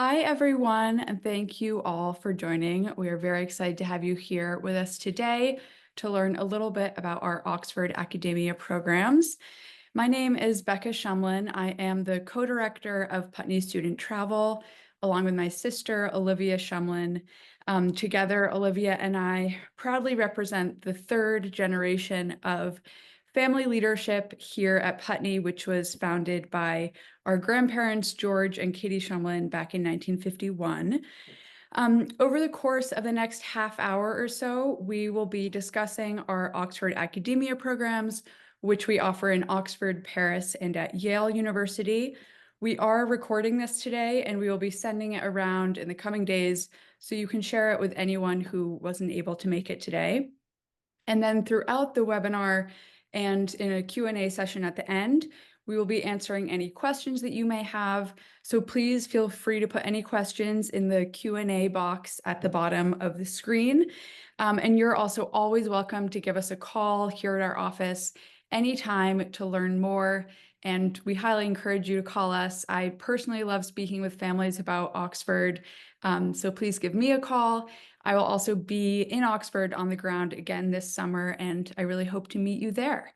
Hi, everyone, and thank you all for joining. We are very excited to have you here with us today to learn a little bit about our Oxford Academia programs. My name is Becca Shumlin. I am the co-director of Putney Student Travel, along with my sister, Olivia Shumlin. Together, Olivia and I proudly represent the third generation of family leadership here at Putney, which was founded by our grandparents, George and Katie Shumlin, back in 1951. Over the course of the next half hour or so, we will be discussing our Oxford Academia programs, which we offer in Oxford, Paris, and at Yale University. We are recording this today, and we will be sending it around in the coming days, so you can share it with anyone who wasn't able to make it today. And then throughout the webinar and in a Q&A session at the end, we will be answering any questions that you may have. So please feel free to put any questions in the Q&A box at the bottom of the screen. And you're also always welcome to give us a call here at our office anytime to learn more. And we highly encourage you to call us. I personally love speaking with families about Oxford. So please give me a call. I will also be in Oxford on the ground again this summer, and I really hope to meet you there.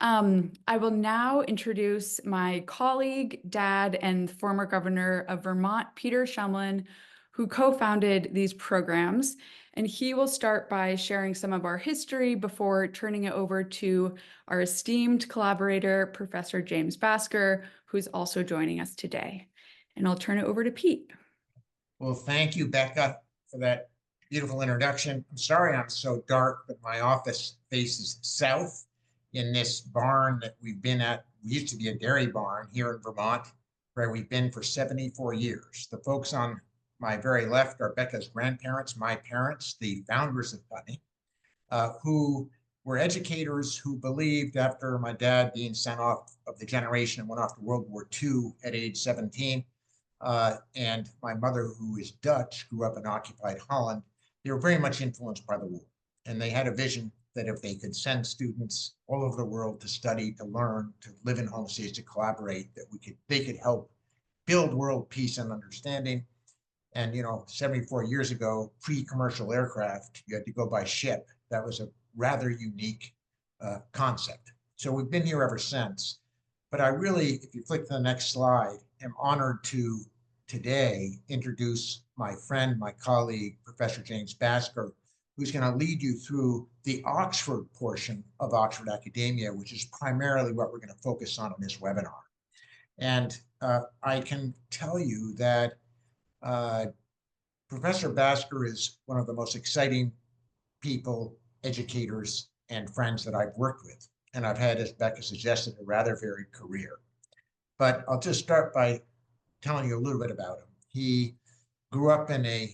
I will now introduce my colleague, dad, and former governor of Vermont, Peter Shumlin, who co-founded these programs. And he will start by sharing some of our history before turning it over to our esteemed collaborator, Professor James Basker, who's also joining us today. And I'll turn it over to Pete. Well, thank you, Becca, for that beautiful introduction. I'm sorry I'm so dark, but my office faces south in this barn that we've been at. We used to be a dairy barn here in Vermont, where we've been for 74 years. The folks on my very left are Becca's grandparents, my parents, the founders of Putney, who were educators who believed, after my dad being sent off of the generation and went off to World War II at age 17, and my mother, who is Dutch, grew up in occupied Holland. They were very much influenced by the war. And they had a vision that if they could send students all over the world to study, to learn, to live in homestays, to collaborate, that they could help build world peace and understanding. And, 74 years ago, pre-commercial aircraft, you had to go by ship. That was a rather unique concept. So we've been here ever since. But I really, if you flick to the next slide, am honored to today introduce my friend, my colleague, Professor James Basker, who's going to lead you through the Oxford portion of Oxford Academia, which is primarily what we're going to focus on in this webinar. And I can tell you that Professor Basker is one of the most exciting people, educators, and friends that I've worked with. And I've had, as Becca suggested, a rather varied career. But I'll just start by telling you a little bit about him. He grew up in a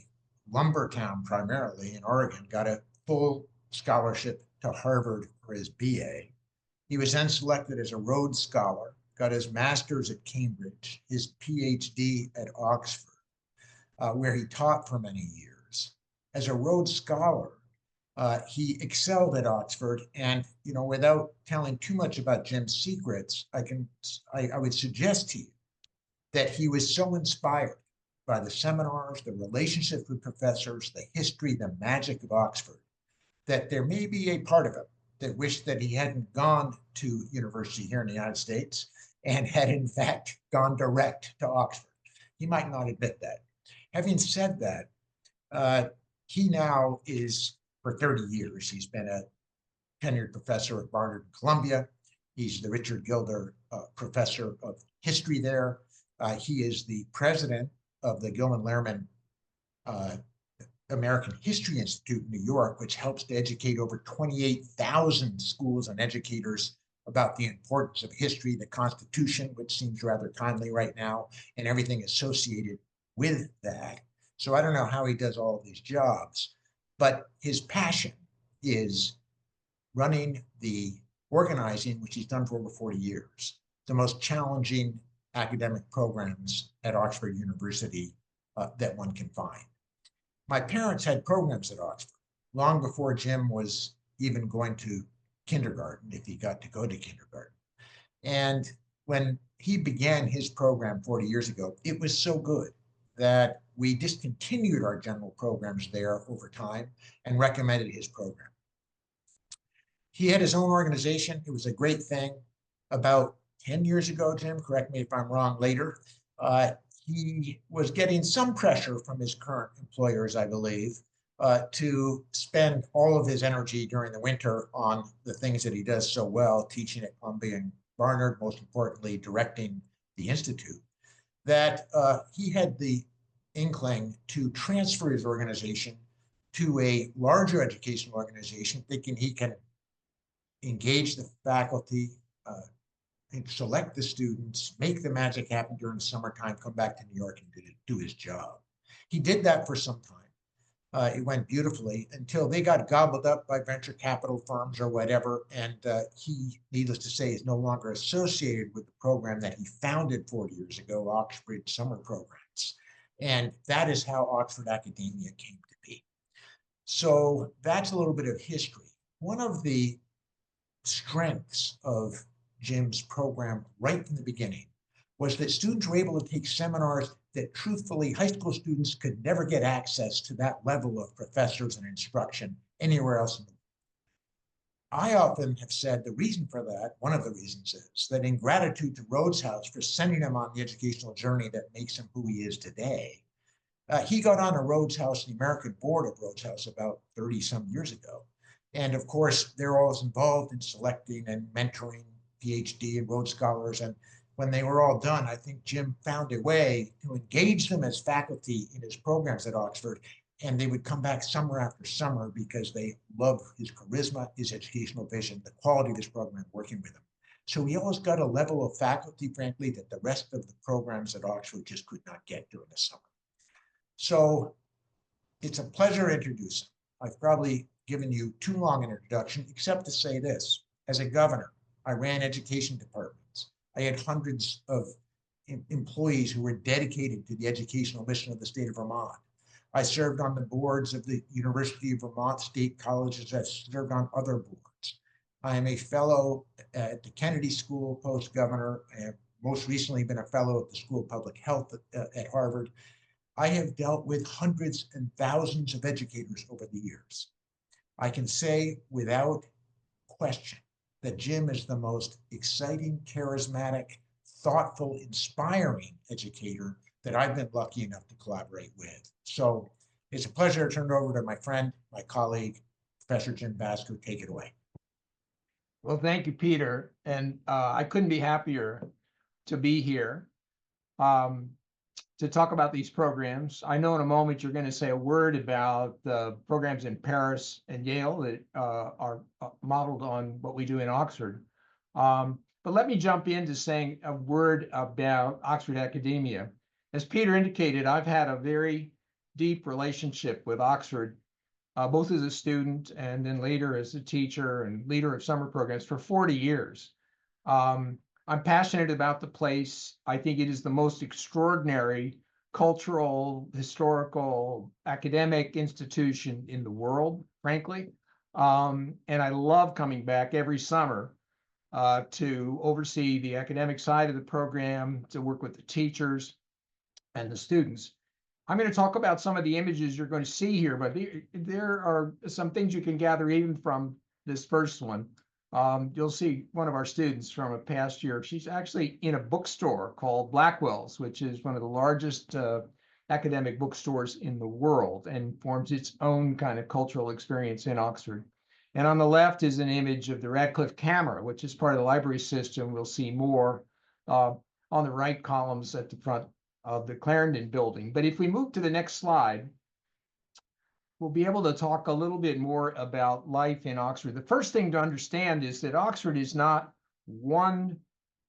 lumber town, primarily in Oregon, got a full scholarship to Harvard for his BA. He was then selected as a Rhodes Scholar, got his master's at Cambridge, his PhD at Oxford, where he taught for many years. As a Rhodes Scholar, he excelled at Oxford, and without telling too much about Jim's secrets, I would suggest to you that he was so inspired by the seminars, the relationships with professors, the history, the magic of Oxford, that there may be a part of him that wished that he hadn't gone to university here in the United States and had in fact gone direct to Oxford. He might not admit that. Having said that, he now is, for 30 years, he's been a tenured professor at Barnard and Columbia. He's the Richard Gilder Professor of History there. He is the president of the Gilman Lehrman American History Institute in New York, which helps to educate over 28,000 schools and educators about the importance of history, the Constitution, which seems rather timely right now, and everything associated with that. So I don't know how he does all of these jobs, but his passion is running the organizing, which he's done for over 40 years, the most challenging academic programs at Oxford University that one can find. My parents had programs at Oxford long before Jim was even going to kindergarten, if he got to go to kindergarten. And when he began his program 40 years ago, it was so good that we discontinued our general programs there over time and recommended his program. He had his own organization. It was a great thing. About 10 years ago, Jim, correct me if I'm wrong later, he was getting some pressure from his current employers, I believe, to spend all of his energy during the winter on the things that he does so well, teaching at Columbia and Barnard, most importantly, directing the Institute, that he had the inkling to transfer his organization to a larger educational organization, thinking he can engage the faculty, select the students, make the magic happen during the summertime, come back to New York and do his job. He did that for some time. It went beautifully until they got gobbled up by venture capital firms or whatever. And he, needless to say, is no longer associated with the program that he founded 40 years ago, Oxford Summer Programs. And that is how Oxford Academia came to be. So that's a little bit of history. One of the strengths of Jim's program right from the beginning was that students were able to take seminars that truthfully high school students could never get access to that level of professors and instruction anywhere else in the world. I often have said the reason for that, one of the reasons is that in gratitude to Rhodes House for sending him on the educational journey that makes him who he is today, he got on a Rhodes House, the American board of Rhodes House about 30 some years ago. And of course, they're always involved in selecting and mentoring PhD and Rhodes Scholars. And when they were all done, I think Jim found a way to engage them as faculty in his programs at Oxford. And they would come back summer after summer because they love his charisma, his educational vision, the quality of his program, working with him. So he always got a level of faculty, frankly, that the rest of the programs at Oxford just could not get during the summer. So it's a pleasure to introduce him. I've probably given you too long an introduction, except to say this. As a governor, I ran education departments. I had hundreds of employees who were dedicated to the educational mission of the state of Vermont. I served on the boards of the University of Vermont State Colleges. I served on other boards. I am a fellow at the Kennedy School, post-governor. I have most recently been a fellow at the School of Public Health at Harvard. I have dealt with hundreds and thousands of educators over the years. I can say without question that Jim is the most exciting, charismatic, thoughtful, inspiring educator that I've been lucky enough to collaborate with. So it's a pleasure to turn it over to my friend, my colleague, Professor Jim Basker. Take it away. Well, thank you, Peter. And I couldn't be happier to be here to talk about these programs. I know in a moment you're going to say a word about the programs in Paris and Yale that are modeled on what we do in Oxford. But let me jump into saying a word about Oxford Academia. As Peter indicated, I've had a very deep relationship with Oxford, both as a student and then later as a teacher and leader of summer programs for 40 years. I'm passionate about the place. I think it is the most extraordinary cultural, historical, academic institution in the world, frankly. And I love coming back every summer to oversee the academic side of the program, to work with the teachers and the students. I'm going to talk about some of the images you're going to see here, but there are some things you can gather even from this first one. You'll see one of our students from a past year. She's actually in a bookstore called Blackwell's, which is one of the largest academic bookstores in the world and forms its own kind of cultural experience in Oxford. And on the left is an image of the Radcliffe Camera, which is part of the library system. We'll see more on the right columns at the front of the Clarendon building. But if we move to the next slide, we'll be able to talk a little bit more about life in Oxford. The first thing to understand is that Oxford is not one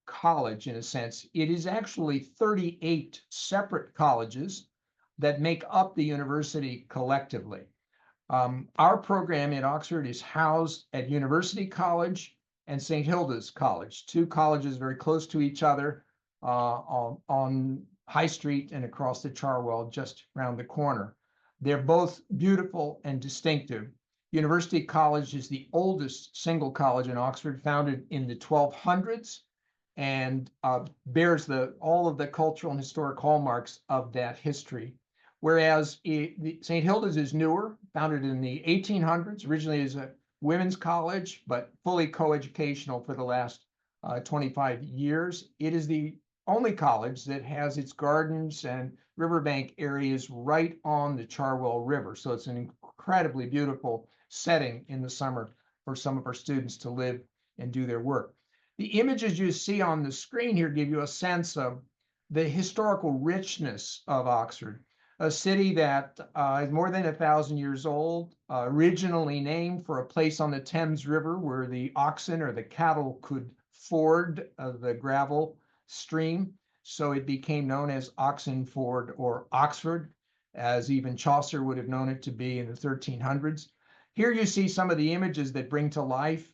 college in a sense. It is actually 38 separate colleges that make up the university collectively. Our program at Oxford is housed at University College and St. Hilda's College, two colleges very close to each other on High Street and across the Charwell just around the corner. They're both beautiful and distinctive. University College is the oldest single college in Oxford, founded in the 1200s. and bears all of the cultural and historic hallmarks of that history. Whereas St. Hilda's is newer, founded in the 1800s, originally as a women's college, but fully coeducational for the last 25 years. It is the only college that has its gardens and riverbank areas right on the Charwell River. So it's an incredibly beautiful setting in the summer for some of our students to live and do their work. The images you see on the screen here give you a sense of the historical richness of Oxford, a city that is more than 1,000 years old, originally named for a place on the Thames River where the oxen or the cattle could ford the gravel stream. So it became known as Oxenford or Oxford, as even Chaucer would have known it to be in the 1300s. Here you see some of the images that bring to life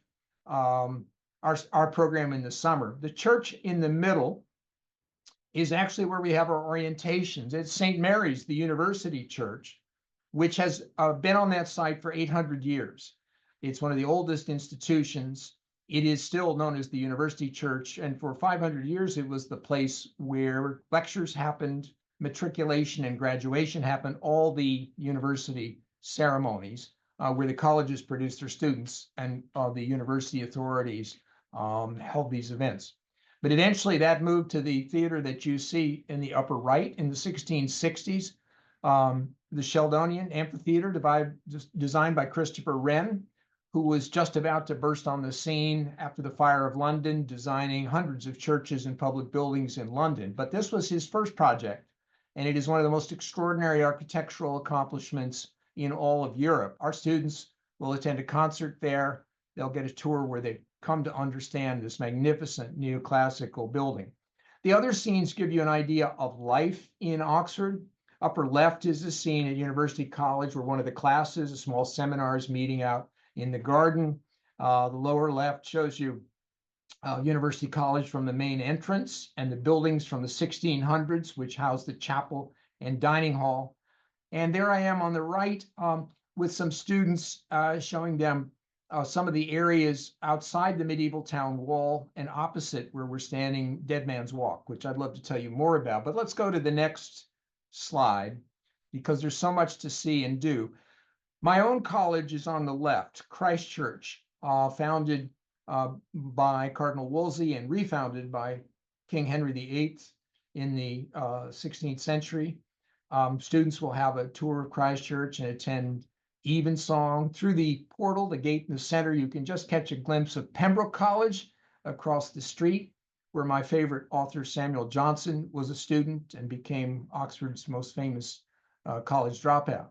our program in the summer. The church in the middle is actually where we have our orientations. It's St. Mary's, the university church, which has been on that site for 800 years. It's one of the oldest institutions. It is still known as the University Church, and for 500 years, it was the place where lectures happened, matriculation and graduation happened, all the university ceremonies, where the colleges produced their students and the university authorities held these events. But eventually that moved to the theater that you see in the upper right in the 1660s, the Sheldonian Amphitheater, designed by Christopher Wren, who was just about to burst on the scene after the Fire of London, designing hundreds of churches and public buildings in London. But this was his first project, and it is one of the most extraordinary architectural accomplishments in all of Europe. Our students will attend a concert there. They'll get a tour where they come to understand this magnificent neoclassical building. The other scenes give you an idea of life in Oxford. Upper left is a scene at University College where one of the classes, a small seminar, is meeting out in the garden. The lower left shows you University College from the main entrance and the buildings from the 1600s, which house the chapel and dining hall. And there I am on the right with some students showing them some of the areas outside the medieval town wall and opposite where we're standing, Dead Man's Walk, which I'd love to tell you more about. But let's go to the next slide because there's so much to see and do. My own college is on the left, Christ Church, founded by Cardinal Wolsey and refounded by King Henry VIII in the 16th century. Students will have a tour of Christ Church and attend evensong. Through the portal, the gate in the center, you can just catch a glimpse of Pembroke College across the street, where my favorite author Samuel Johnson was a student and became Oxford's most famous college dropout.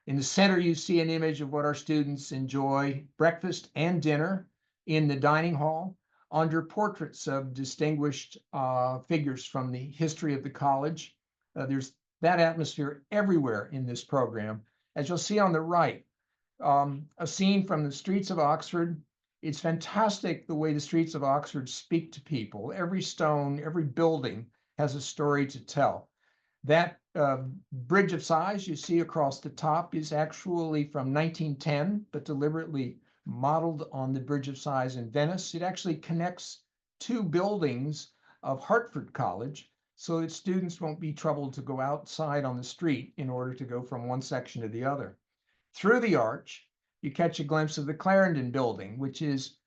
In the center, you see an image of what our students enjoy, breakfast and dinner in the dining hall under portraits of distinguished figures from the history of the college. There's that atmosphere everywhere in this program. As you'll see on the right, a scene from the streets of Oxford. It's fantastic the way the streets of Oxford speak to people. Every stone, every building has a story to tell. That bridge of sighs you see across the top is actually from 1910, but deliberately modeled on the Bridge of Sighs in Venice. It actually connects two buildings of Hertford College so that students won't be troubled to go outside on the street in order to go from one section to the other. Through the arch, you catch a glimpse of the Clarendon Building, which is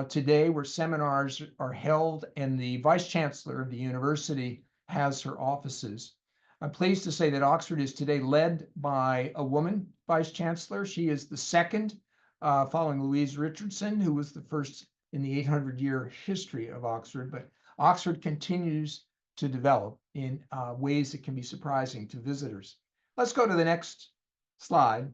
today where seminars are held, and the Vice Chancellor of the university has her offices. I'm pleased to say that Oxford is today led by a woman Vice Chancellor. She is the second, following Louise Richardson, who was the first in the 800-year history of Oxford. But Oxford continues to develop in ways that can be surprising to visitors. Let's go to the next slide.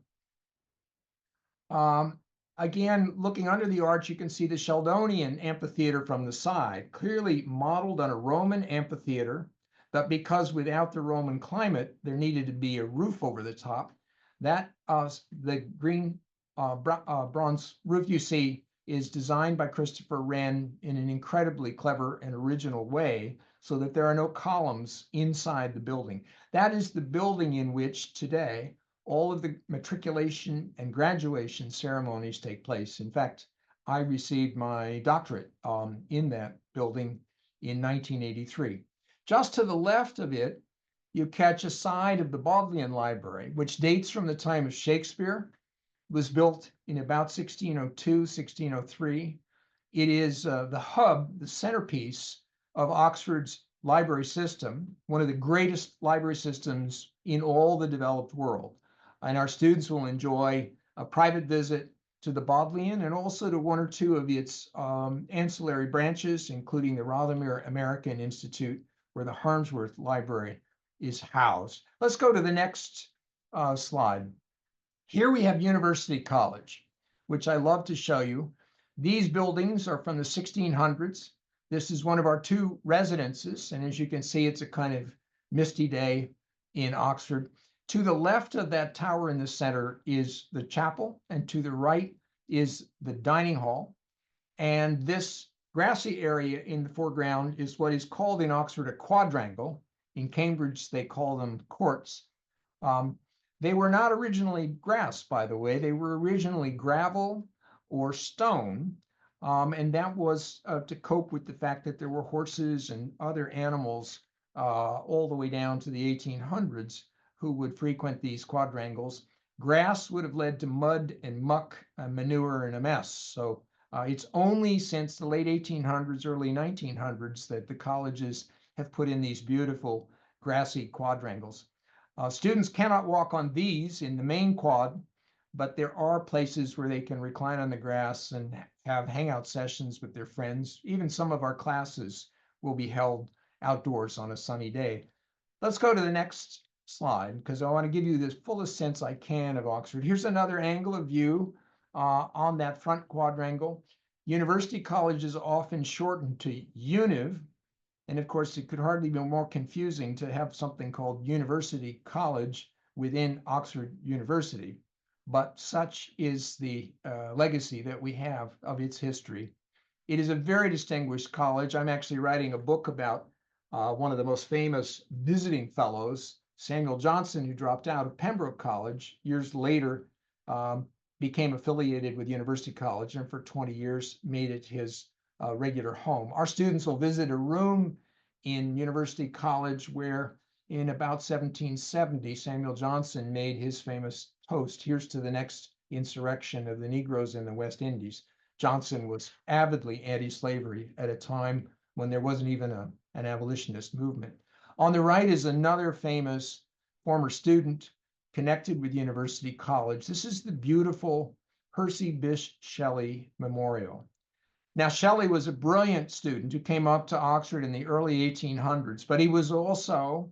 Again, looking under the arch, you can see the Sheldonian Amphitheater from the side, clearly modeled on a Roman amphitheater, but because without the Roman climate, there needed to be a roof over the top. That the green bronze roof you see is designed by Christopher Wren in an incredibly clever and original way, so that there are no columns inside the building. That is the building in which today all of the matriculation and graduation ceremonies take place. In fact, I received my doctorate in that building in 1983. Just to the left of it, you catch a side of the Bodleian Library, which dates from the time of Shakespeare. It was built in about 1602, 1603. It is the hub, the centerpiece of Oxford's library system, one of the greatest library systems in all the developed world. And our students will enjoy a private visit to the Bodleian and also to one or two of its ancillary branches, including the Rothermere American Institute, where the Harmsworth Library is housed. Let's go to the next slide. Here we have University College, which I love to show you. These buildings are from the 1600s. This is one of our two residences, and as you can see, it's a kind of misty day in Oxford. To the left of that tower in the center is the chapel, and to the right is the dining hall. And this grassy area in the foreground is what is called in Oxford a quadrangle. In Cambridge, they call them courts. They were not originally grass, by the way. They were originally gravel or stone. And that was to cope with the fact that there were horses and other animals all the way down to the 1800s who would frequent these quadrangles. Grass would have led to mud and muck and manure and a mess. So it's only since the late 1800s, early 1900s that the colleges have put in these beautiful grassy quadrangles. Students cannot walk on these in the main quad, but there are places where they can recline on the grass and have hangout sessions with their friends. Even some of our classes will be held outdoors on a sunny day. Let's go to the next slide, because I want to give you the fullest sense I can of Oxford. Here's another angle of view on that front quadrangle. University College is often shortened to UNIV, and of course, it could hardly be more confusing to have something called University College within Oxford University. But such is the legacy that we have of its history. It is a very distinguished college. I'm actually writing a book about one of the most famous visiting fellows, Samuel Johnson, who dropped out of Pembroke College years later, became affiliated with University College, and for 20 years made it his regular home. Our students will visit a room in University College where in about 1770, Samuel Johnson made his famous toast, "Here's to the next insurrection of the Negroes in the West Indies." Johnson was avidly anti-slavery at a time when there wasn't even an abolitionist movement. On the right is another famous former student connected with University College. This is the beautiful Percy Bysshe Shelley Memorial. Now, Shelley was a brilliant student who came up to Oxford in the early 1800s, but he was also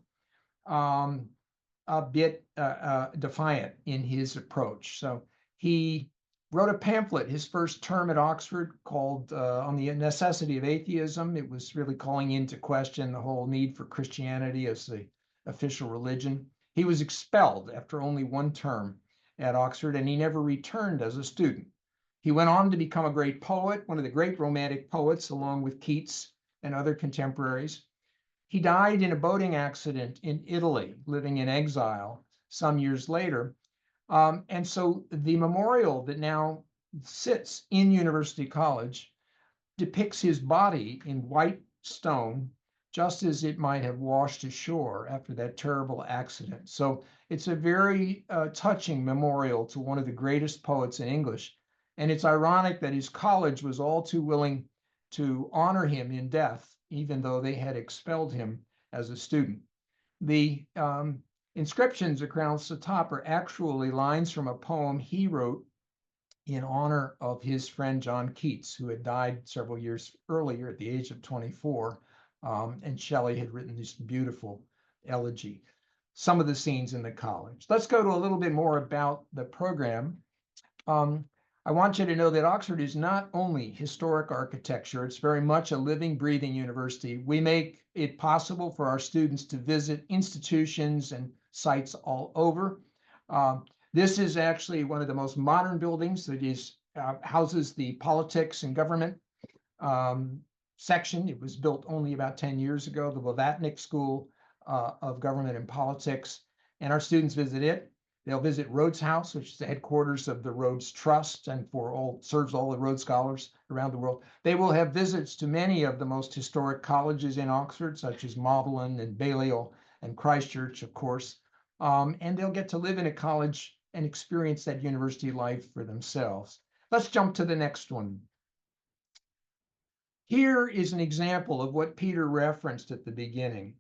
a bit defiant in his approach. So he wrote a pamphlet his first term at Oxford called On the Necessity of Atheism. It was really calling into question the whole need for Christianity as the official religion. He was expelled after only one term at Oxford, and he never returned as a student. He went on to become a great poet, one of the great Romantic poets, along with Keats and other contemporaries. He died in a boating accident in Italy, living in exile some years later. And so the memorial that now sits in University College depicts his body in white stone, just as it might have washed ashore after that terrible accident. So it's a very touching memorial to one of the greatest poets in English. And it's ironic that his college was all too willing to honor him in death, even though they had expelled him as a student. The inscriptions across the top are actually lines from a poem he wrote in honor of his friend John Keats, who had died several years earlier at the age of 24. And Shelley had written this beautiful elegy. Some of the scenes in the college. Let's go to a little bit more about the program. I want you to know that Oxford is not only historic architecture, it's very much a living, breathing university. We make it possible for our students to visit institutions and sites all over. This is actually one of the most modern buildings that houses the politics and government section. It was built only about 10 years ago, the Blavatnik School of Government and Politics, and our students visit it. They'll visit Rhodes House, which is the headquarters of the Rhodes Trust and serves all the Rhodes Scholars around the world. They will have visits to many of the most historic colleges in Oxford, such as Magdalen and Balliol and Christchurch, of course. And they'll get to live in a college and experience that university life for themselves. Let's jump to the next one. Here is an example of what Peter referenced at the beginning.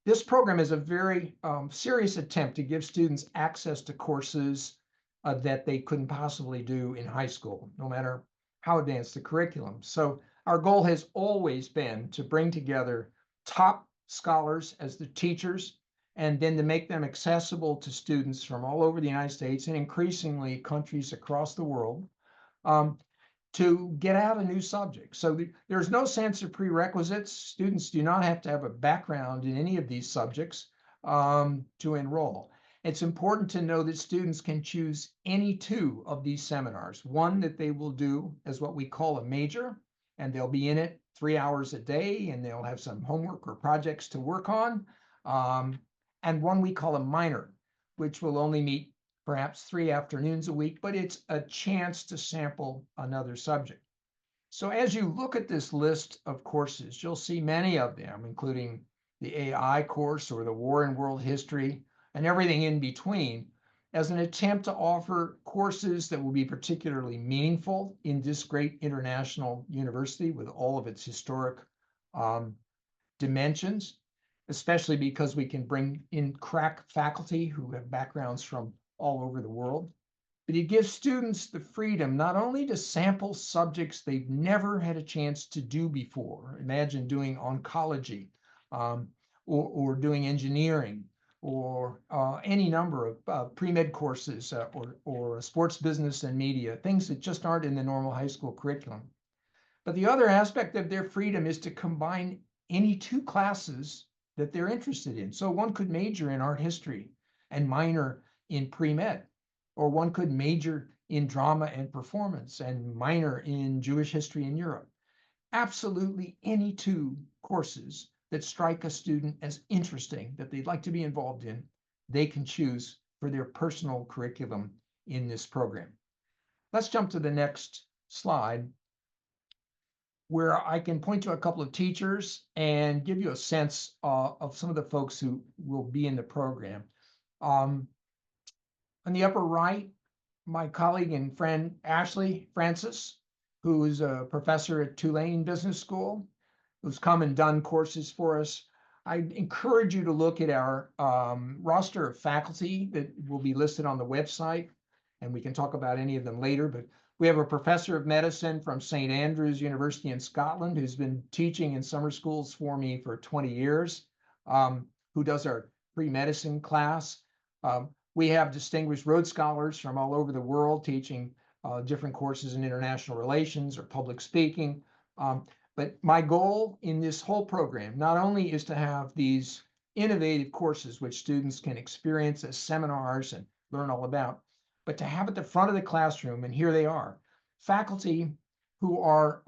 This program is a very serious attempt to give students access to courses that they couldn't possibly do in high school, no matter how advanced the curriculum. So our goal has always been to bring together top scholars as the teachers, and then to make them accessible to students from all over the United States and increasingly countries across the world, to get out a new subject. So there's no sense of prerequisites. Students do not have to have a background in any of these subjects to enroll. It's important to know that students can choose any two of these seminars. One that they will do as what we call a major, and they'll be in it 3 hours a day, and they'll have some homework or projects to work on. And one we call a minor, which will only meet perhaps 3 afternoons a week, but it's a chance to sample another subject. So as you look at this list of courses, you'll see many of them, including the AI course or the War and World History and everything in between, as an attempt to offer courses that will be particularly meaningful in this great international university with all of its historic dimensions, especially because we can bring in crack faculty who have backgrounds from all over the world. But it gives students the freedom not only to sample subjects they've never had a chance to do before. Imagine doing oncology or doing engineering or any number of pre-med courses or sports business and media, things that just aren't in the normal high school curriculum. But the other aspect of their freedom is to combine any two classes that they're interested in. So one could major in art history and minor in pre-med, or one could major in drama and performance and minor in Jewish history in Europe. Absolutely any two courses that strike a student as interesting, that they'd like to be involved in, they can choose for their personal curriculum in this program. Let's jump to the next slide, where I can point to a couple of teachers and give you a sense of some of the folks who will be in the program. On the upper right, my colleague and friend Ashley Francis, who is a professor at Tulane Business School, who's come and done courses for us. I encourage you to look at our roster of faculty that will be listed on the website, and we can talk about any of them later, but we have a professor of medicine from St. Andrews University in Scotland who's been teaching in summer schools for me for 20 years, who does our pre-medicine class. We have distinguished Rhodes Scholars from all over the world teaching different courses in international relations or public speaking. But my goal in this whole program not only is to have these innovative courses which students can experience as seminars and learn all about, but to have at the front of the classroom, and here they are, faculty who are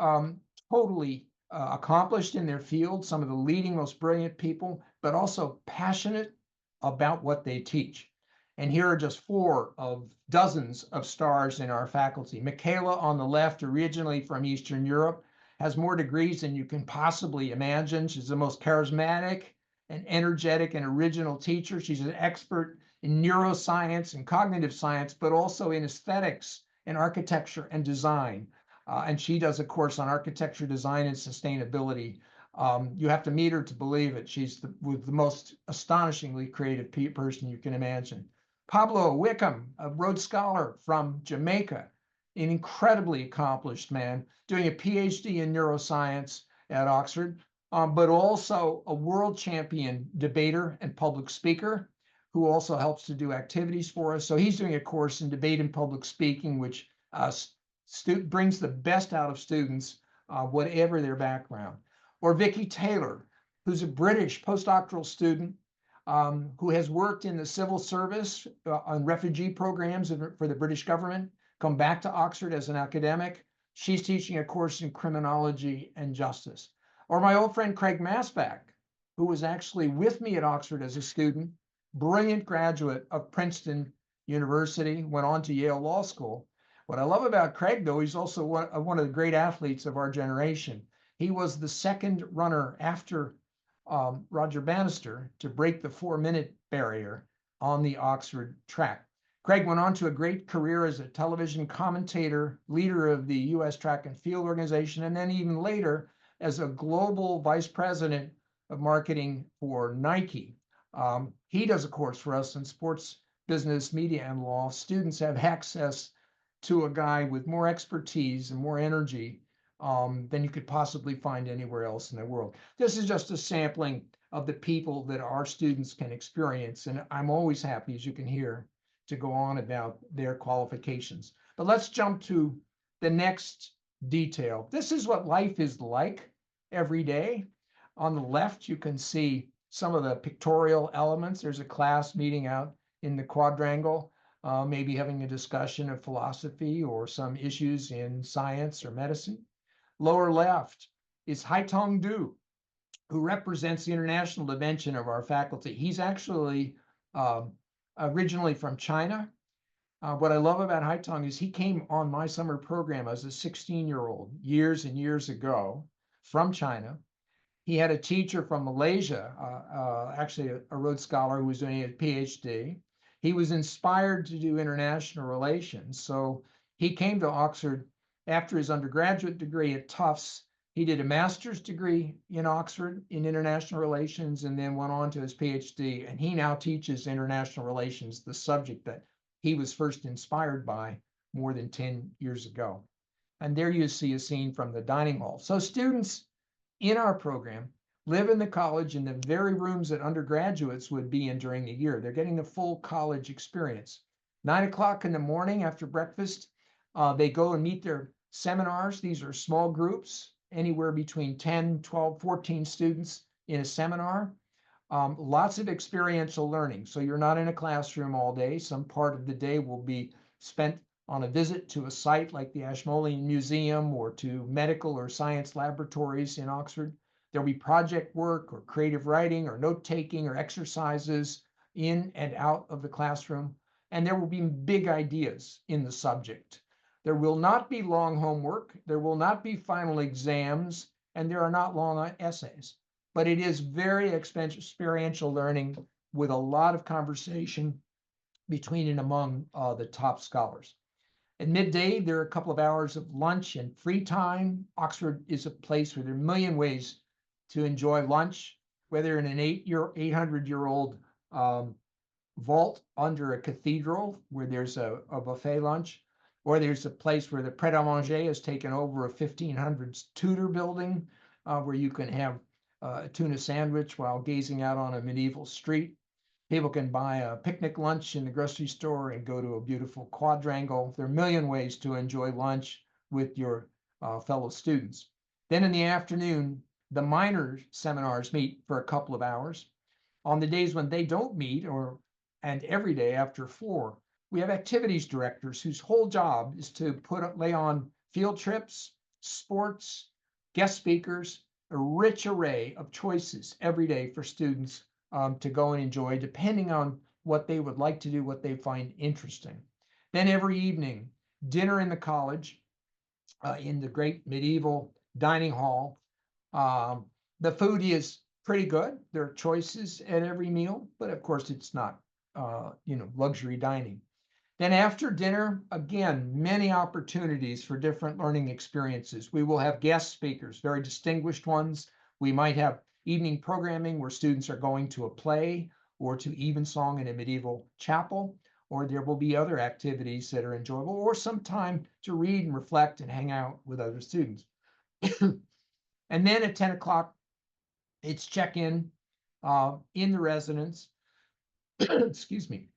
totally accomplished in their field, some of the leading, most brilliant people, but also passionate about what they teach. And here are just 4 of dozens of stars in our faculty. Michaela on the left, originally from Eastern Europe, has more degrees than you can possibly imagine. She's the most charismatic and energetic and original teacher. She's an expert in neuroscience and cognitive science, but also in aesthetics and architecture and design. And she does a course on architecture, design, and sustainability. You have to meet her to believe it. She's the most astonishingly creative person you can imagine. Pablo Wickham, a Rhodes Scholar from Jamaica, an incredibly accomplished man, doing a PhD in neuroscience at Oxford, but also a world champion debater and public speaker, who also helps to do activities for us. So he's doing a course in debate and public speaking, which brings the best out of students, whatever their background. Or Vicky Taylor, who's a British postdoctoral student who has worked in the civil service on refugee programs for the British government, come back to Oxford as an academic. She's teaching a course in criminology and justice. Or my old friend Craig Masback, who was actually with me at Oxford as a student, brilliant graduate of Princeton University, went on to Yale Law School. What I love about Craig, though, he's also one of the great athletes of our generation. He was the second runner after Roger Bannister to break the 4-minute barrier on the Oxford track. Craig went on to a great career as a television commentator, leader of the U.S. Track and Field Organization, and then even later as a global vice president of marketing for Nike. He does a course for us in sports business, media, and law. Students have access to a guy with more expertise and more energy than you could possibly find anywhere else in the world. This is just a sampling of the people that our students can experience, and I'm always happy, as you can hear, to go on about their qualifications. But let's jump to the next detail. This is what life is like every day. On the left, you can see some of the pictorial elements. There's a class meeting out in the quadrangle, maybe having a discussion of philosophy or some issues in science or medicine. Lower left is Haitong Du, who represents the international dimension of our faculty. He's actually originally from China. What I love about Haitong is he came on my summer program as a 16-year-old years and years ago from China. He had a teacher from Malaysia, actually a Rhodes Scholar who was doing a PhD. He was inspired to do international relations. So he came to Oxford after his undergraduate degree at Tufts. He did a master's degree in Oxford in international relations and then went on to his PhD. And he now teaches international relations, the subject that he was first inspired by more than 10 years ago. And there you see a scene from the dining hall. So students in our program live in the college in the very rooms that undergraduates would be in during the year. They're getting the full college experience. 9 o'clock in the morning after breakfast, they go and meet their seminars. These are small groups, anywhere between 10, 12, 14 students in a seminar. Lots of experiential learning. So you're not in a classroom all day. Some part of the day will be spent on a visit to a site like the Ashmolean Museum or to medical or science laboratories in Oxford. There'll be project work or creative writing or note-taking or exercises in and out of the classroom. And there will be big ideas in the subject. There will not be long homework. There will not be final exams, and there are not long essays. But it is very experiential learning with a lot of conversation between and among the top scholars. At midday, there are a couple of hours of lunch and free time. Oxford is a place where there are a million ways to enjoy lunch, whether in an 800-year-old vault under a cathedral where there's a buffet lunch, or there's a place where the Pret-a-Manger has taken over a 1500s Tudor building where you can have a tuna sandwich while gazing out on a medieval street. People can buy a picnic lunch in the grocery store and go to a beautiful quadrangle. There are a million ways to enjoy lunch with your fellow students. Then in the afternoon, the minor seminars meet for a couple of hours. On the days when they don't meet, and every day after 4, we have activities directors whose whole job is to lay on field trips, sports, guest speakers, a rich array of choices every day for students to go and enjoy, depending on what they would like to do, what they find interesting. Then every evening, dinner in the college, in the great medieval dining hall. The food is pretty good. There are choices at every meal, but of course it's not, luxury dining. Then after dinner, again, many opportunities for different learning experiences. We will have guest speakers, very distinguished ones. We might have evening programming where students are going to a play or to evensong in a medieval chapel, or there will be other activities that are enjoyable, or some time to read and reflect and hang out with other students. And then at 10 o'clock, it's check-in in the residence, excuse me,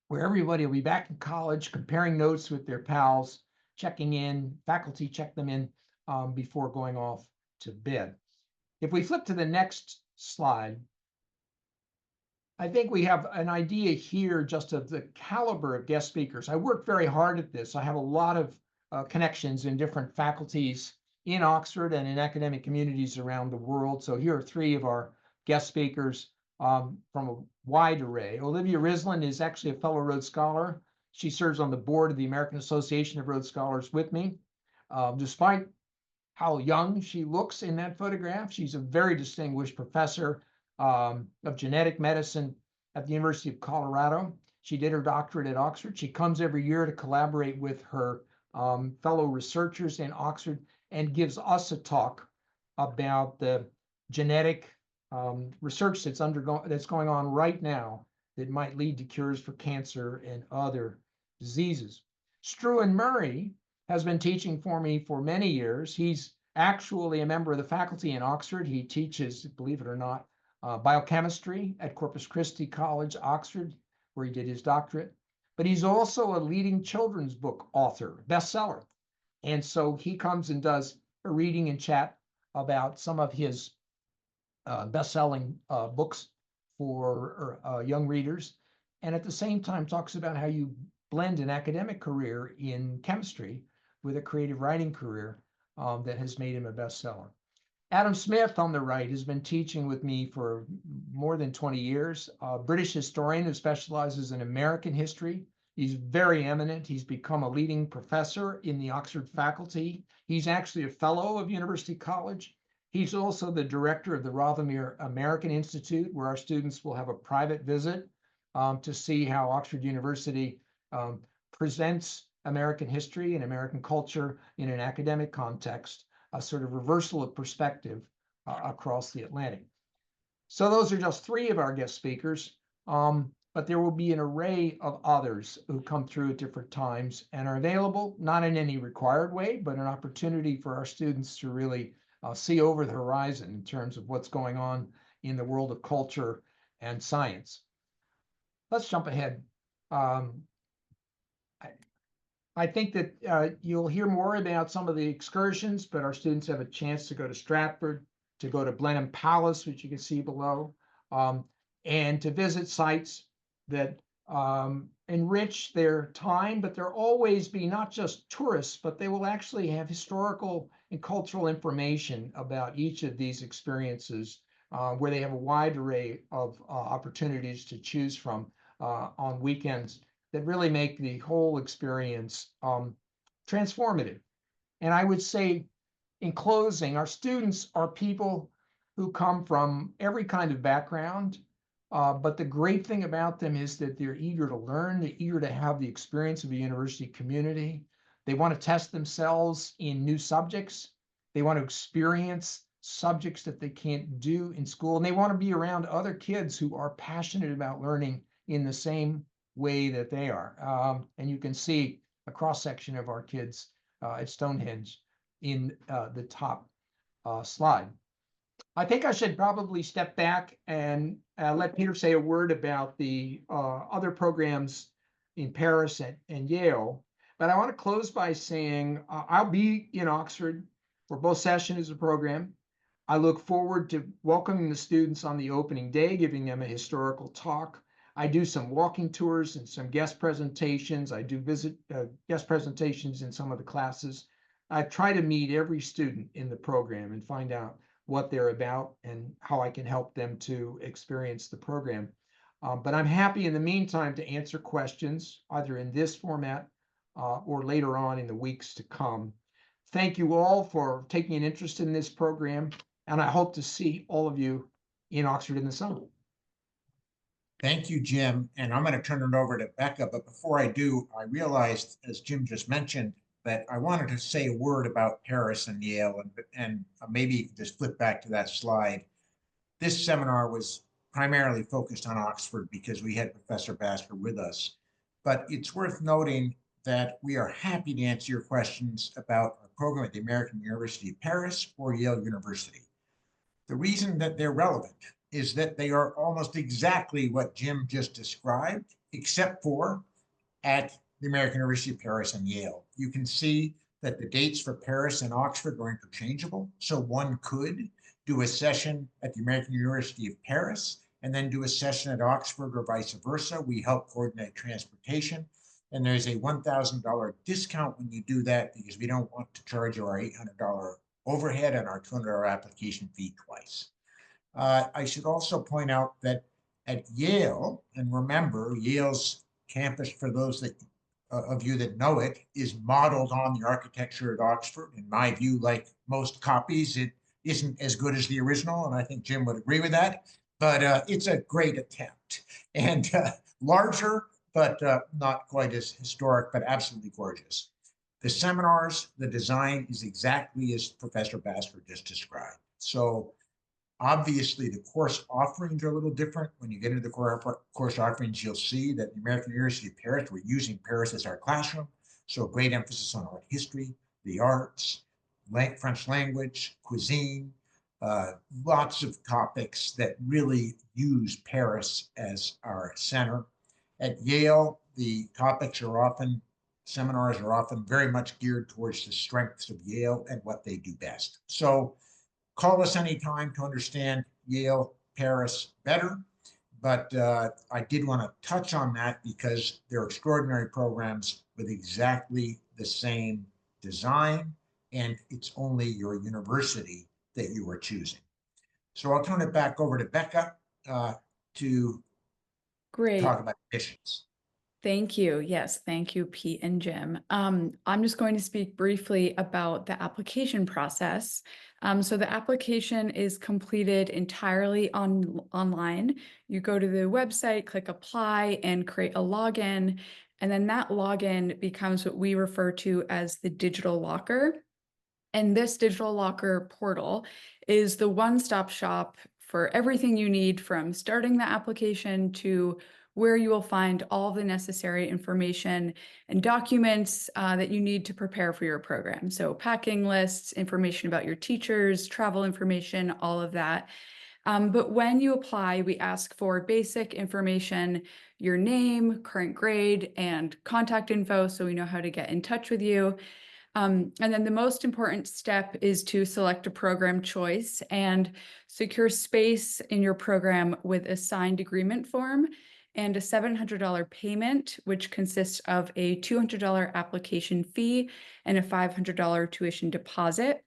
where everybody will be back in college, comparing notes with their pals, checking in, faculty check them in before going off to bed. If we flip to the next slide, I think we have an idea here just of the caliber of guest speakers. I worked very hard at this. I have a lot of connections in different faculties in Oxford and in academic communities around the world. So here are 3 of our guest speakers. from a wide array. Olivia Rislin is actually a fellow Rhodes Scholar. She serves on the board of the American Association of Rhodes Scholars with me. Despite how young she looks in that photograph, she's a very distinguished professor of genetic medicine at the University of Colorado. She did her doctorate at Oxford. She comes every year to collaborate with her fellow researchers in Oxford and gives us a talk about the genetic research that's going on right now that might lead to cures for cancer and other diseases. Struan Murray has been teaching for me for many years. He's actually a member of the faculty in Oxford. He teaches, believe it or not, biochemistry at Corpus Christi College, Oxford, where he did his doctorate. But he's also a leading children's book author, bestseller. And so he comes and does a reading and chat about some of his best-selling books for young readers. And at the same time talks about how you blend an academic career in chemistry with a creative writing career that has made him a bestseller. Adam Smith on the right has been teaching with me for more than 20 years, a British historian who specializes in American history. He's very eminent. He's become a leading professor in the Oxford faculty. He's actually a fellow of University College. He's also the director of the Rothermere American Institute, where our students will have a private visit to see how Oxford University presents American history and American culture in an academic context, a sort of reversal of perspective across the Atlantic. So those are just three of our guest speakers, but there will be an array of others who come through at different times and are available, not in any required way, but an opportunity for our students to really see over the horizon in terms of what's going on in the world of culture and science. Let's jump ahead. I think that you'll hear more about some of the excursions, but our students have a chance to go to Stratford, to go to Blenheim Palace, which you can see below, and to visit sites that enrich their time, but there'll always be not just tourists, but they will actually have historical and cultural information about each of these experiences, where they have a wide array of opportunities to choose from on weekends that really make the whole experience transformative. And I would say, in closing, our students are people who come from every kind of background, but the great thing about them is that they're eager to learn, they're eager to have the experience of a university community. They want to test themselves in new subjects. They want to experience subjects that they can't do in school, and they want to be around other kids who are passionate about learning in the same way that they are. And you can see a cross-section of our kids at Stonehenge in the top slide. I think I should probably step back and let Peter say a word about the other programs in Paris and Yale. But I want to close by saying I'll be in Oxford for both sessions of the program. I look forward to welcoming the students on the opening day, giving them a historical talk. I do some walking tours and some guest presentations. I do visit guest presentations in some of the classes. I try to meet every student in the program and find out what they're about and how I can help them to experience the program. But I'm happy in the meantime to answer questions either in this format or later on in the weeks to come. Thank you all for taking an interest in this program, and I hope to see all of you in Oxford in the summer. Thank you, Jim. And I'm going to turn it over to Becca. But before I do, I realized, as Jim just mentioned, that I wanted to say a word about Paris and Yale, and maybe just flip back to that slide. This seminar was primarily focused on Oxford because we had Professor Basker with us. But it's worth noting that we are happy to answer your questions about our program at the American University of Paris or Yale University. The reason that they're relevant is that they are almost exactly what Jim just described, except for at the American University of Paris and Yale. You can see that the dates for Paris and Oxford are interchangeable. So one could do a session at the American University of Paris and then do a session at Oxford or vice versa. We help coordinate transportation. And there's a $1,000 discount when you do that because we don't want to charge you our $800 overhead and our $200 application fee twice. I should also point out that At Yale, and remember, Yale's campus, for those that of you that know it, is modeled on the architecture at Oxford. In my view, like most copies, it isn't as good as the original, and I think Jim would agree with that. But it's a great attempt, and larger, but not quite as historic, but absolutely gorgeous. The seminars, the design is exactly as Professor Basker just described. So obviously, the course offerings are a little different. When you get into the course offerings, you'll see that the American University of Paris, we're using Paris as our classroom. So great emphasis on art history, the arts, French language, cuisine, lots of topics that really use Paris as our center. At Yale, the topics are often, seminars are often very much geared towards the strengths of Yale and what they do best. So call us anytime to understand Yale, Paris better. But I did want to touch on that because they're extraordinary programs with exactly the same design, and it's only your university that you are choosing. So I'll turn it back over to Becca to Great. talk about admissions. Thank you. Yes, thank you, Pete and Jim. I'm just going to speak briefly about the application process. So the application is completed entirely online. You go to the website, click apply, and create a login. And then that login becomes what we refer to as the digital locker. And this digital locker portal is the one-stop shop for everything you need, from starting the application to where you will find all the necessary information and documents that you need to prepare for your program. So packing lists, information about your teachers, travel information, all of that. But when you apply, we ask for basic information, your name, current grade, and contact info so we know how to get in touch with you. And then the most important step is to select a program choice and secure space in your program with a signed agreement form and a $700 payment, which consists of a $200 application fee and a $500 tuition deposit.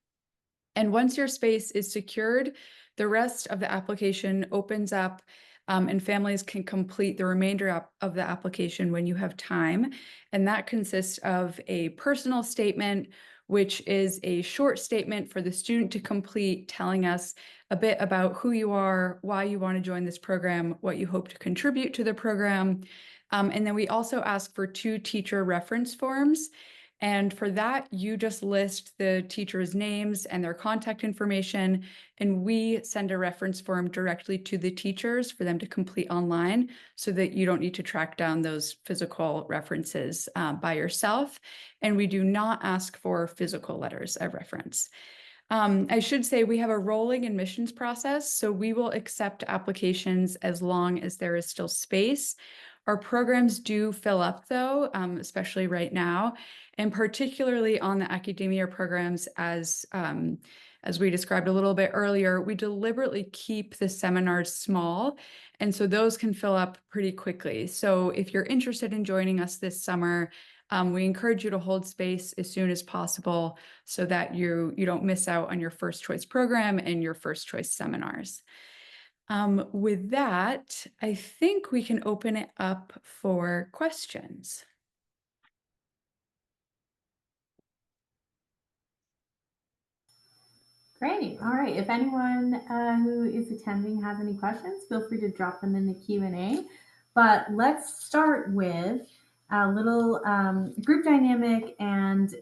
And once your space is secured, the rest of the application opens up and families can complete the remainder of the application when you have time. And that consists of a personal statement, which is a short statement for the student to complete, telling us a bit about who you are, why you want to join this program, what you hope to contribute to the program. And then we also ask for 2 teacher reference forms. And for that, you just list the teachers' names and their contact information, and we send a reference form directly to the teachers for them to complete online so that you don't need to track down those physical references by yourself. And we do not ask for physical letters of reference. I should say we have a rolling admissions process, so we will accept applications as long as there is still space. Our programs do fill up though, especially right now, and particularly on the academia programs, as we described a little bit earlier, we deliberately keep the seminars small, and so those can fill up pretty quickly. So if you're interested in joining us this summer, we encourage you to hold space as soon as possible so that you don't miss out on your first choice program and your first choice seminars. With that, I think we can open it up for questions. Great. All right. If anyone who is attending has any questions, feel free to drop them in the Q&A. But let's start with a little group dynamic and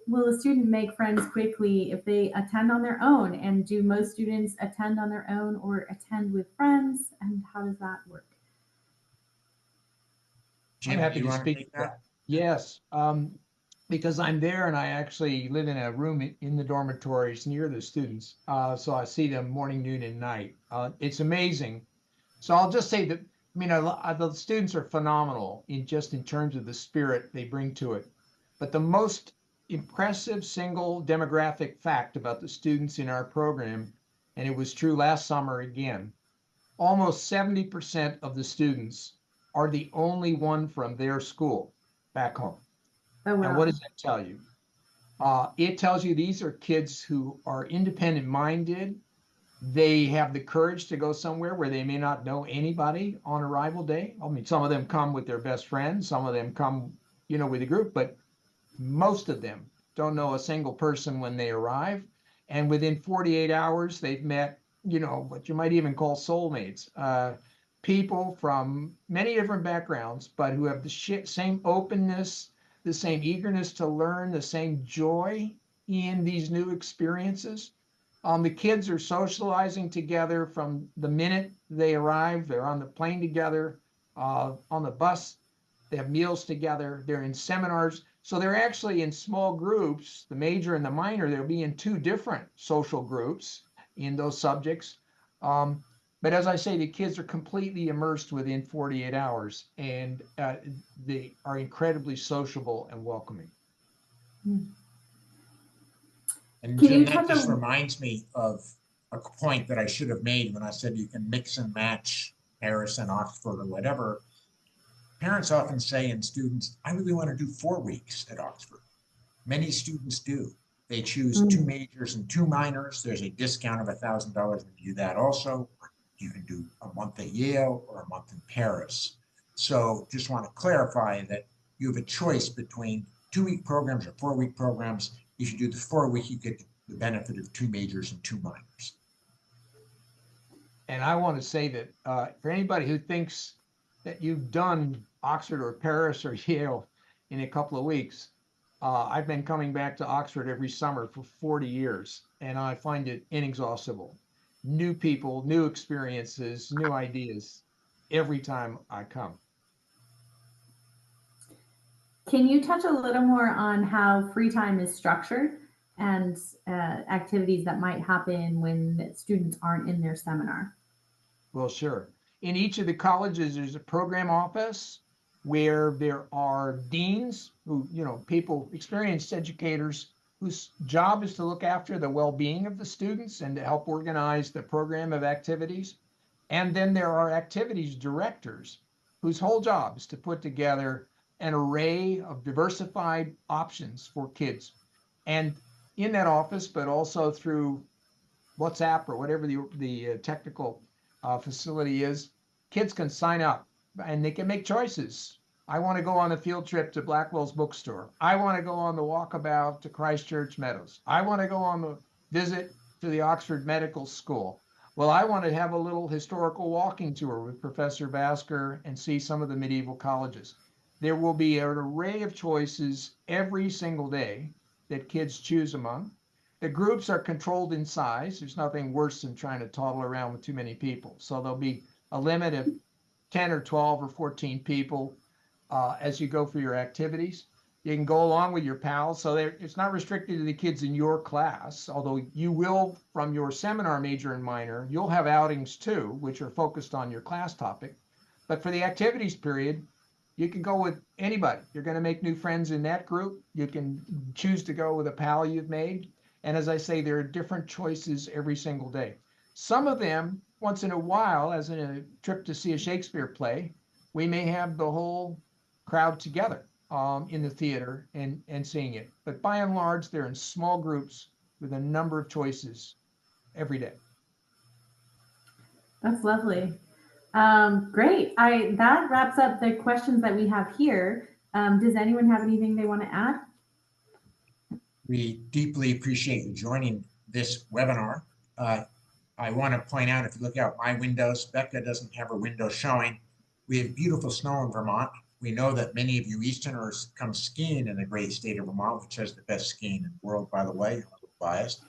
will a student make friends quickly if they attend on their own? And do most students attend on their own or attend with friends? And how does that work? Jim, I'm happy you to want speak take to that. Yes, because I'm there and I actually live in a room in the dormitories near the students. So I see them morning, noon, and night. It's amazing. So I'll just say that, I mean, the students are phenomenal in terms of the spirit they bring to it. But the most impressive single demographic fact about the students in our program, and it was true last summer again, almost 70% of the students are the only one from their school back home. Oh, wow. And what does that tell you? It tells you these are kids who are independent minded, They have the courage to go somewhere where they may not know anybody on arrival day. I mean, some of them come with their best friends, some of them come, with a group, but most of them don't know a single person when they arrive. And within 48 hours, they've met, what you might even call soulmates, people from many different backgrounds, but who have the same openness, the same eagerness to learn, the same joy in these new experiences. The kids are socializing together from the minute they arrive. They're on the plane together, on the bus. They have meals together. They're in seminars. So they're actually in small groups, the major and the minor. They'll be in two different social groups in those subjects. But as I say, the kids are completely immersed within 48 hours, and they are incredibly sociable and welcoming. And Can Jim, you that touch just on? reminds me of a point that I should have made when I said you can mix and match Paris and Oxford or whatever. Parents often say, and students, I really want to do 4 weeks at Oxford. Many students do. They choose 2 majors and 2 minors. There's a discount of $1,000 when you do that also. You can do a month at Yale or a month in Paris. So just want to clarify that you have a choice between 2-week programs or 4-week programs. If you do the 4-week, you get the benefit of 2 majors and 2 minors. And I want to say that for anybody who thinks that you've done Oxford or Paris or Yale in a couple of weeks, I've been coming back to Oxford every summer for 40 years, and I find it inexhaustible. New people, new experiences, new ideas every time I come. Can you touch a little more on how free time is structured and activities that might happen when students aren't in their seminar? Well, sure. In each of the colleges, there's a program office where there are deans who, people, experienced educators whose job is to look after the well-being of the students and to help organize the program of activities. And then there are activities directors whose whole job is to put together an array of diversified options for kids. And in that office, but also through WhatsApp or whatever the technical facility is, kids can sign up and they can make choices. I want to go on a field trip to Blackwell's bookstore. I want to go on the walkabout to Christchurch Meadows. I want to go on the visit to the Oxford Medical School. Well, I want to have a little historical walking tour with Professor Basker and see some of the medieval colleges. There will be an array of choices every single day that kids choose among. The groups are controlled in size. There's nothing worse than trying to toddle around with too many people. So there'll be a limit of 10 or 12 or 14 people as you go for your activities. You can go along with your pals. So it's not restricted to the kids in your class, although you will, from your seminar major and minor, you'll have outings too, which are focused on your class topic. But for the activities period, you can go with anybody. You're going to make new friends in that group. You can choose to go with a pal you've made. And as I say, there are different choices every single day. Some of them, once in a while, as in a trip to see a Shakespeare play, we may have the whole crowd together in the theater and seeing it. But by and large, they're in small groups with a number of choices every day. That's lovely. Great. That wraps up the questions that we have here. Does anyone have anything they want to add? We deeply appreciate you joining this webinar. I want to point out, if you look out my windows, Becca doesn't have her window showing. We have beautiful snow in Vermont. We know that many of you Easterners come skiing in the great state of Vermont, which has the best skiing in the world, by the way. I'm a little biased.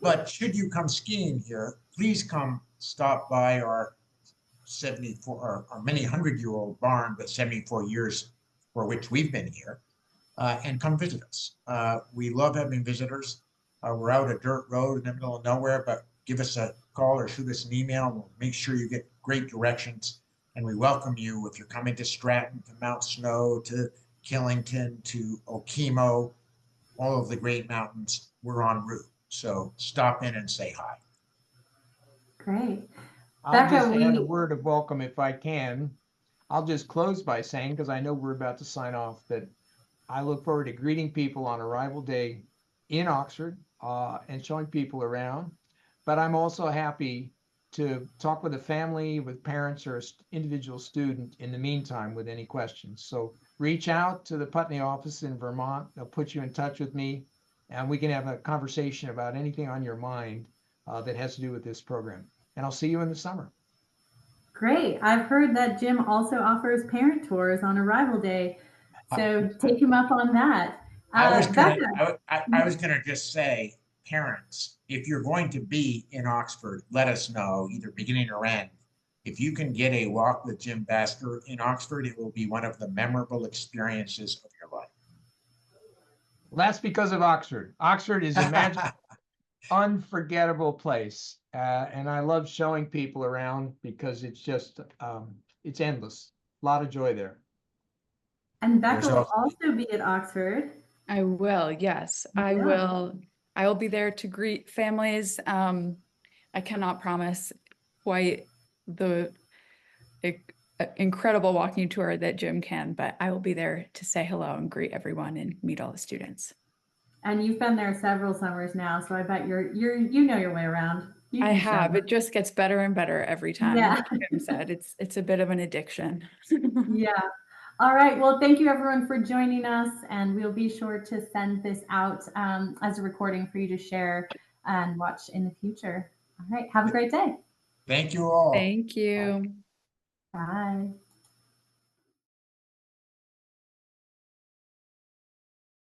But should you come skiing here, please come stop by our 74 or many 100-year-old barn, but 74 years for which we've been here, and come visit us. We love having visitors. We're out a dirt road in the middle of nowhere, but give us a call or shoot us an email. And we'll make sure you get great directions. And we welcome you if you're coming to Stratton, to Mount Snow, to Killington, to Okemo, all of the great mountains. We're en route. So stop in and say hi. Great. I'll just Becca, add a word of welcome if I can. I'll just close by saying, because I know we're about to sign off, that I look forward to greeting people on arrival day in Oxford and showing people around. but I'm also happy to talk with a family, with parents, or an individual student in the meantime with any questions. So reach out to the Putney office in Vermont. They'll put you in touch with me, and we can have a conversation about anything on your mind that has to do with this program. And I'll see you in the summer. Great. I've heard that Jim also offers parent tours on arrival day. So take him up on that. Becca. I was gonna just say, parents, if you're going to be in Oxford, let us know, either beginning or end. If you can get a walk with Jim Basker in Oxford, it will be one of the memorable experiences of your life. Well, that's because of Oxford. Oxford is a magic, unforgettable place. And I love showing people around because it's just, it's endless. A lot of joy there. And Becca There's will also- also be at Oxford. I will, yes, I Yeah. will. I will be there to greet families. I cannot promise quite the incredible walking tour that Jim can, but I will be there to say hello and greet everyone and meet all the students. And you've been there several summers now, so I bet you know your way around. You I can show have. them. It just gets better and better every time. Yeah. Like Jim said, it's a bit of an addiction. Yeah. All right. Well, thank you everyone for joining us, and we'll be sure to send this out as a recording for you to share and watch in the future. All right. Have a great day. Thank you all. Thank you. Bye.